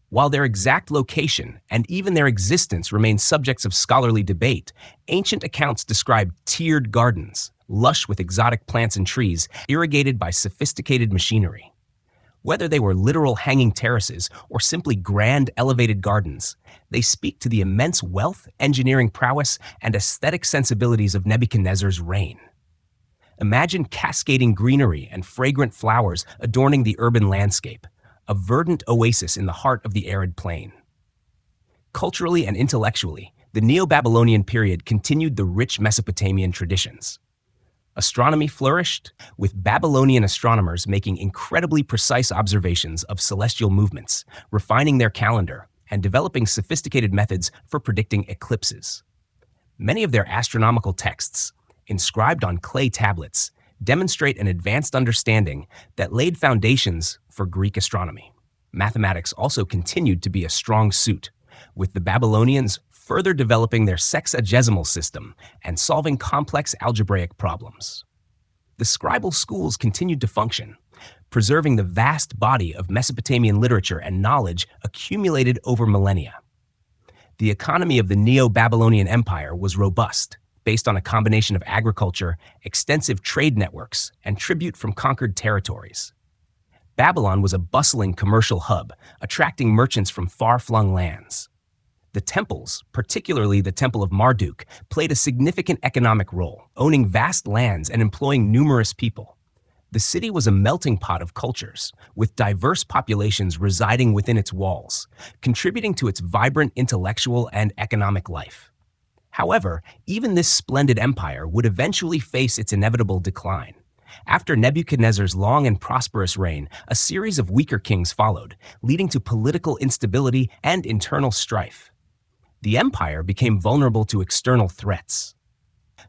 While their exact location and even their existence remain subjects of scholarly debate, ancient accounts describe tiered gardens, lush with exotic plants and trees, irrigated by sophisticated machinery. Whether they were literal hanging terraces or simply grand elevated gardens, they speak to the immense wealth, engineering prowess, and aesthetic sensibilities of Nebuchadnezzar's reign. Imagine cascading greenery and fragrant flowers adorning the urban landscape, a verdant oasis in the heart of the arid plain. Culturally and intellectually, the Neo-Babylonian period continued the rich Mesopotamian traditions. Astronomy flourished, with Babylonian astronomers making incredibly precise observations of celestial movements, refining their calendar, and developing sophisticated methods for predicting eclipses. Many of their astronomical texts, inscribed on clay tablets, demonstrate an advanced understanding that laid foundations for Greek astronomy. Mathematics also continued to be a strong suit, with the Babylonians further developing their sexagesimal system and solving complex algebraic problems. The scribal schools continued to function, preserving the vast body of Mesopotamian literature and knowledge accumulated over millennia. The economy of the Neo-Babylonian Empire was robust, based on a combination of agriculture, extensive trade networks, and tribute from conquered territories. Babylon was a bustling commercial hub, attracting merchants from far-flung lands. The temples, particularly the Temple of Marduk, played a significant economic role, owning vast lands and employing numerous people. The city was a melting pot of cultures, with diverse populations residing within its walls, contributing to its vibrant intellectual and economic life. However, even this splendid empire would eventually face its inevitable decline. After Nebuchadnezzar's long and prosperous reign, a series of weaker kings followed, leading to political instability and internal strife. The empire became vulnerable to external threats.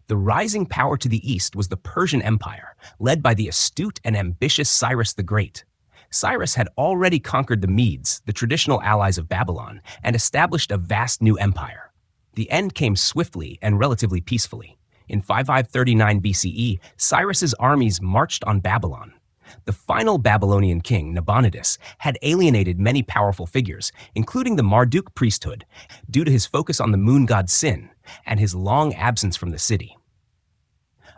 The rising power to the east was the Persian Empire, led by the astute and ambitious Cyrus the Great. Cyrus had already conquered the Medes, the traditional allies of Babylon, and established a vast new empire. The end came swiftly and relatively peacefully. In 5539 BCE, Cyrus's armies marched on Babylon. The final Babylonian king, Nabonidus, had alienated many powerful figures, including the Marduk priesthood, due to his focus on the moon god Sin and his long absence from the city.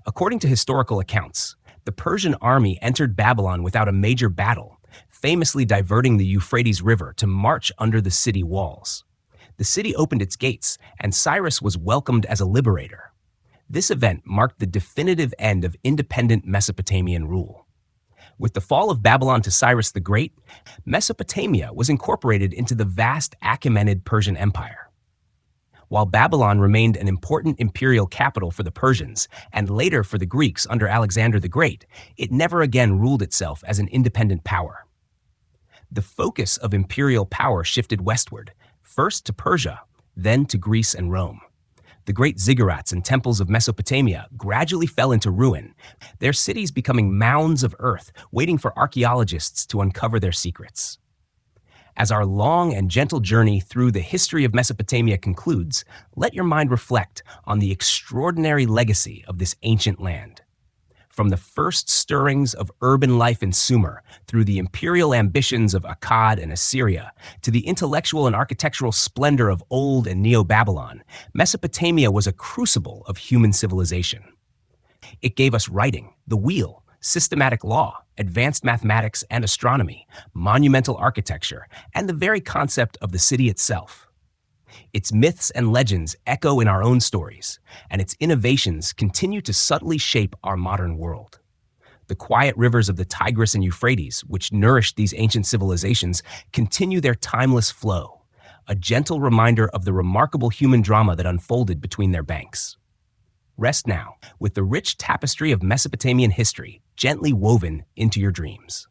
According to historical accounts, the Persian army entered Babylon without a major battle, famously diverting the Euphrates River to march under the city walls. The city opened its gates, and Cyrus was welcomed as a liberator. This event marked the definitive end of independent Mesopotamian rule. With the fall of Babylon to Cyrus the Great, Mesopotamia was incorporated into the vast Achaemenid Persian Empire. While Babylon remained an important imperial capital for the Persians and later for the Greeks under Alexander the Great, it never again ruled itself as an independent power. The focus of imperial power shifted westward, first to Persia, then to Greece and Rome. The great ziggurats and temples of Mesopotamia gradually fell into ruin, their cities becoming mounds of earth waiting for archaeologists to uncover their secrets. As our long and gentle journey through the history of Mesopotamia concludes, let your mind reflect on the extraordinary legacy of this ancient land. From the first stirrings of urban life in Sumer, through the imperial ambitions of Akkad and Assyria, to the intellectual and architectural splendor of Old and Neo-Babylon, Mesopotamia was a crucible of human civilization. It gave us writing, the wheel, systematic law, advanced mathematics and astronomy, monumental architecture, and the very concept of the city itself. Its myths and legends echo in our own stories, and its innovations continue to subtly shape our modern world. The quiet rivers of the Tigris and Euphrates, which nourished these ancient civilizations, continue their timeless flow, a gentle reminder of the remarkable human drama that unfolded between their banks. Rest now with the rich tapestry of Mesopotamian history gently woven into your dreams.